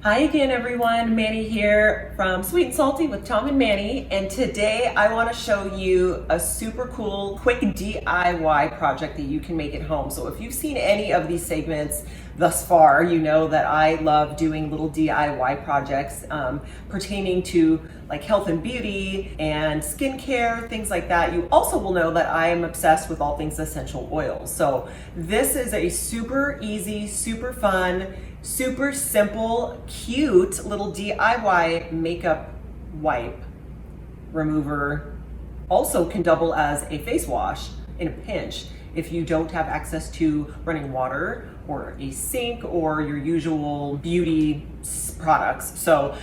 Hi again everyone, Manny here from Sweet and Salty with Tom and Manny, and today I want to show you a super cool quick DIY project that you can make at home. So if you've seen any of these segments thus far, you know that I love doing little DIY projects pertaining to like health and beauty and skincare, things like that. You also will know that I am obsessed with all things essential oils. So this is a super easy, super fun, super simple, cute little DIY makeup wipe remover. Also can double as a face wash in a pinch if you don't have access to running water or a sink or your usual beauty products. So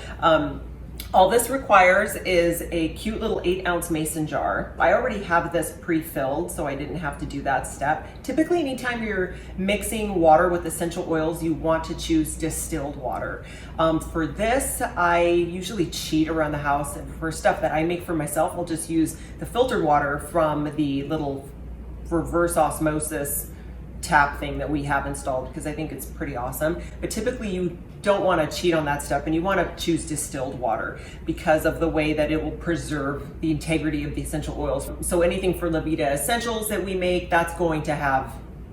all this requires is a cute little 8-ounce mason jar. I already have this pre-filled, so I didn't have to do that step. Typically, anytime you're mixing water with essential oils, you want to choose distilled water. For this, I usually cheat around the house. And for stuff that I make for myself, I'll just use the filtered water from the little reverse osmosis tap thing that we have installed because I think it's pretty awesome. But typically you don't want to cheat on that step and you want to choose distilled water because of the way that it will preserve the integrity of the essential oils. So anything for Lavita essentials that we make, that's going to have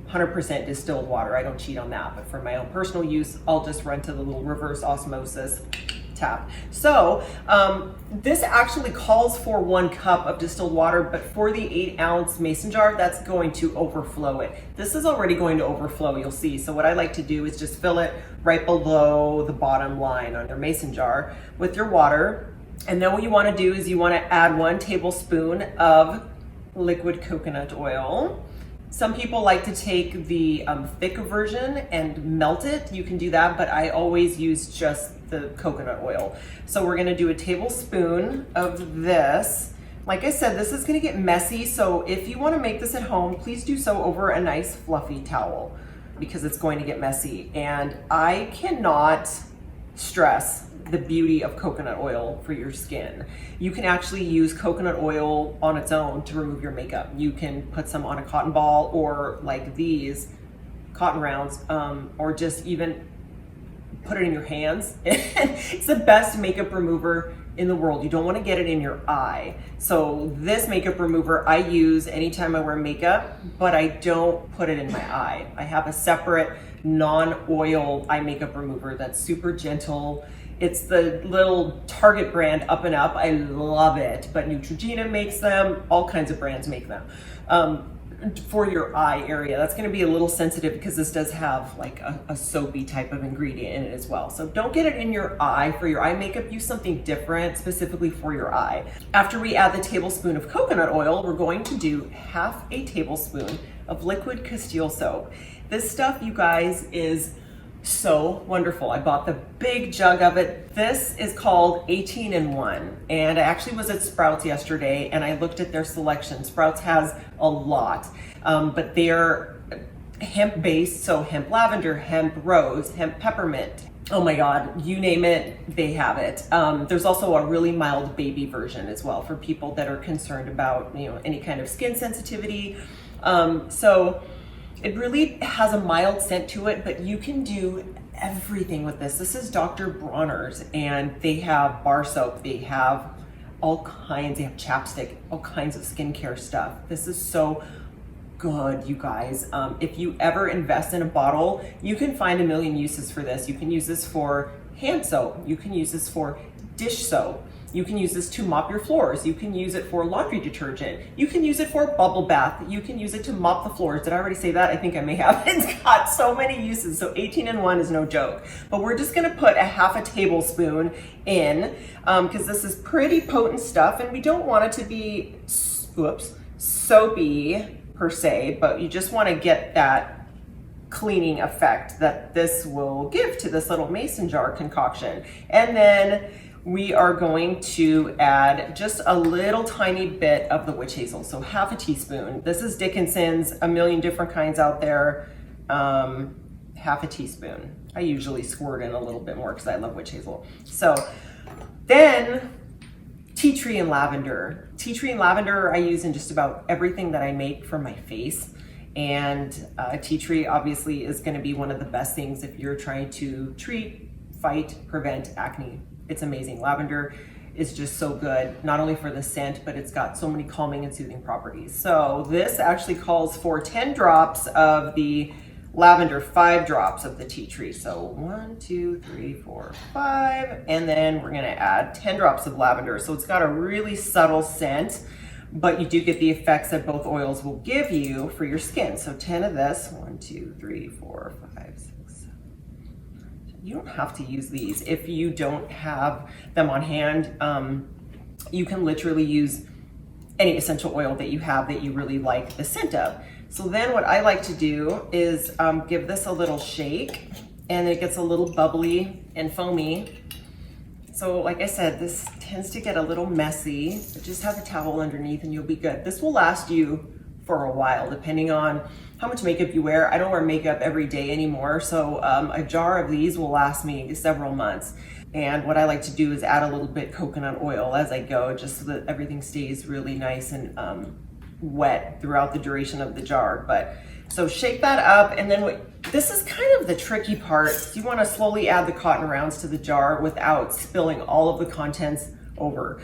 100% distilled water. I don't cheat on that, but for my own personal use, I'll just run to the little reverse osmosis tap. So this actually calls for 1 cup of distilled water, but for the 8-ounce mason jar, that's going to overflow it. This is already going to overflow, you'll see. So what I like to do is just fill it right below the bottom line on your mason jar with your water. And then what you want to do is you want to add 1 tablespoon of liquid coconut oil. Some people like to take the thick version and melt it. You can do that, but I always use just the coconut oil. So we're gonna do a tablespoon of this. Like I said, this is gonna get messy, so if you wanna make this at home, please do so over a nice fluffy towel because it's going to get messy. And I cannot stress the beauty of coconut oil for your skin. You can actually use coconut oil on its own to remove your makeup. You can put some on a cotton ball or like these cotton rounds, or just even put it in your hands. It's the best makeup remover in the world. You don't want to get it in your eye. So this makeup remover I use anytime I wear makeup, but I don't put it in my eye. I have a separate non-oil eye makeup remover that's super gentle. It's the little Target brand Up and Up. I love it, but Neutrogena makes them. All kinds of brands make them. For your eye area, that's going to be a little sensitive because this does have like a soapy type of ingredient in it as well. So don't get it in your eye. For your eye makeup, use something different specifically for your eye. After we add the tablespoon of coconut oil, we're going to do half a tablespoon of liquid castille soap. This stuff, you guys, is so wonderful. I bought the big jug of it. This is called 18 in 1. And I actually was at Sprouts yesterday and I looked at their selection. Sprouts has a lot, but they're hemp based. So hemp lavender, hemp rose, hemp peppermint. Oh my God, you name it, they have it. There's also a really mild baby version as well for people that are concerned about, any kind of skin sensitivity. So it really has a mild scent to it, but you can do everything with this. This is Dr. Bronner's, and they have bar soap. They have all kinds. They have chapstick, all kinds of skincare stuff. This is so good, you guys. If you ever invest in a bottle, you can find a million uses for this. You can use this for hand soap. You can use this for dish soap. You can use this to mop your floors. You can use it for laundry detergent. You can use it for a bubble bath. You can use it to mop the floors. Did I already say that? I think I may have. It's got so many uses. So 18 in 1 is no joke. But we're just gonna put a half a tablespoon in because this is pretty potent stuff and we don't want it to be, soapy per se, but you just wanna get that cleaning effect that this will give to this little mason jar concoction. And then we are going to add just a little tiny bit of the witch hazel, so half a teaspoon. This is Dickinson's, a million different kinds out there. Half a teaspoon. I usually squirt in a little bit more because I love witch hazel. So then tea tree and lavender. Tea tree and lavender I use in just about everything that I make for my face. And tea tree obviously is going to be one of the best things if you're trying to treat prevent acne. It's amazing. Lavender is just so good, not only for the scent, but it's got so many calming and soothing properties. So this actually calls for 10 drops of the lavender, 5 drops of the tea tree. So 1, 2, 3, 4, 5, and then we're gonna add 10 drops of lavender. So it's got a really subtle scent, but you do get the effects that both oils will give you for your skin. So 10 of this, 1, 2, 3, 4, 5, 6, 7. You don't have to use these if you don't have them on hand. You can literally use any essential oil that you have that you really like the scent of. So then what I like to do is give this a little shake, and it gets a little bubbly and foamy. So like I said, this tends to get a little messy, but just have a towel underneath and you'll be good. This will last you for a while, depending on how much makeup you wear. I don't wear makeup every day anymore, so a jar of these will last me several months. And what I like to do is add a little bit coconut oil as I go, just so that everything stays really nice and wet throughout the duration of the jar. But so shake that up, and then this is kind of the tricky part. You want to slowly add the cotton rounds to the jar without spilling all of the contents over.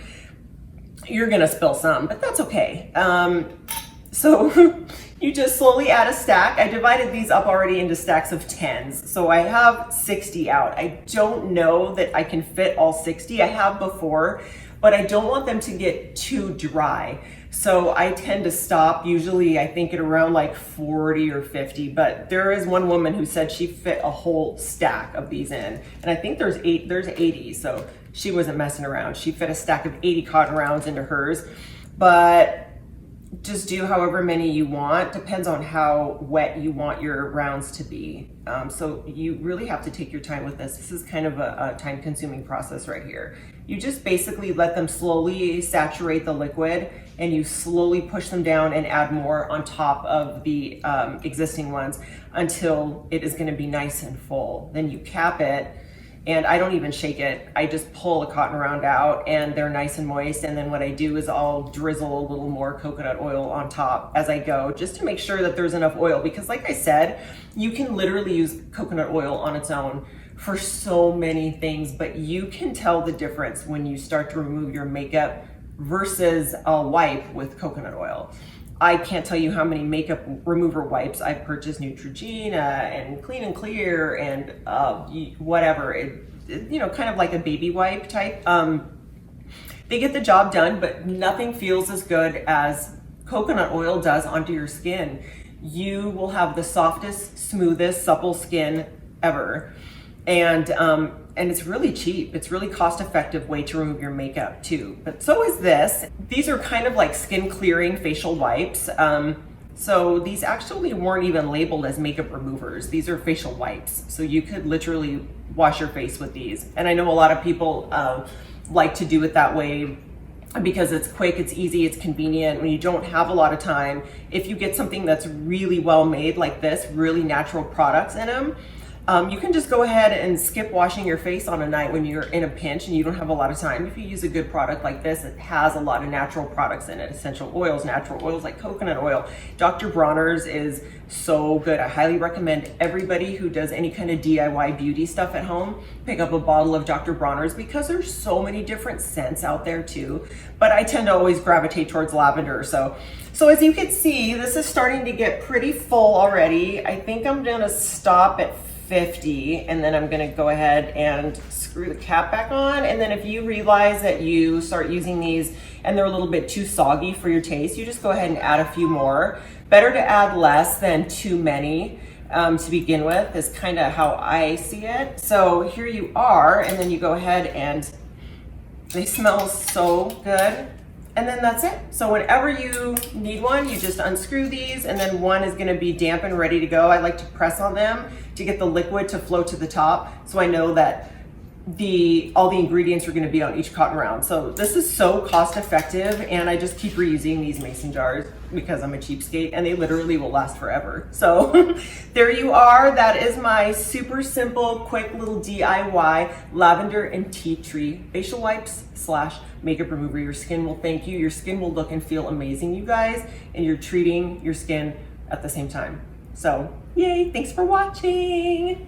You're gonna spill some, but that's okay. So you just slowly add a stack. I divided these up already into stacks of 10s. So I have 60 out. I don't know that I can fit all 60. I have before, but I don't want them to get too dry. So I tend to stop usually, I think, at around like 40 or 50, but there is one woman who said she fit a whole stack of these in. And I think there's 80, so she wasn't messing around. She fit a stack of 80 cotton rounds into hers, but just do however many you want. Depends on how wet you want your rounds to be. So you really have to take your time with this. This is kind of a time-consuming process right here. You just basically let them slowly saturate the liquid, and you slowly push them down and add more on top of the existing ones until it is gonna be nice and full. Then you cap it, and I don't even shake it. I just pull a cotton round out and they're nice and moist. And then what I do is I'll drizzle a little more coconut oil on top as I go, just to make sure that there's enough oil. Because like I said, you can literally use coconut oil on its own for so many things, but you can tell the difference when you start to remove your makeup versus a wipe with coconut oil. I can't tell you how many makeup remover wipes I've purchased, Neutrogena and Clean and Clear and whatever, you know, kind of like a baby wipe type. They get the job done, but nothing feels as good as coconut oil does onto your skin. You will have the softest, smoothest, supple skin ever. And it's really cheap. It's really cost-effective way to remove your makeup too. But so is this. These are kind of like skin clearing facial wipes. So these actually weren't even labeled as makeup removers. These are facial wipes. So you could literally wash your face with these. And I know a lot of people like to do it that way because it's quick, it's easy, it's convenient. When you don't have a lot of time, if you get something that's really well made like this, really natural products in them, you can just go ahead and skip washing your face on a night when you're in a pinch and you don't have a lot of time. If you use a good product like this, it has a lot of natural products in it, essential oils, natural oils like coconut oil. Dr. Bronner's is so good. I highly recommend everybody who does any kind of DIY beauty stuff at home, pick up a bottle of Dr. Bronner's because there's so many different scents out there too. But I tend to always gravitate towards lavender. So as you can see, this is starting to get pretty full already. I think I'm gonna stop at 50, and then I'm gonna go ahead and screw the cap back on. And then if you realize that you start using these and they're a little bit too soggy for your taste, you just go ahead and add a few more. Better to add less than too many to begin with, is kind of how I see it. So here you are, and then you go ahead and they smell so good. And then that's it. So whenever you need one, you just unscrew these, and then one is gonna be damp and ready to go. I like to press on them to get the liquid to flow to the top, so I know that all the ingredients are gonna be on each cotton round. So this is so cost effective, and I just keep reusing these mason jars because I'm a cheapskate, and they literally will last forever. So there you are. That is my super simple, quick little DIY lavender and tea tree facial wipes / makeup remover. Your skin will thank you. Your skin will look and feel amazing, you guys, and you're treating your skin at the same time. So yay, thanks for watching.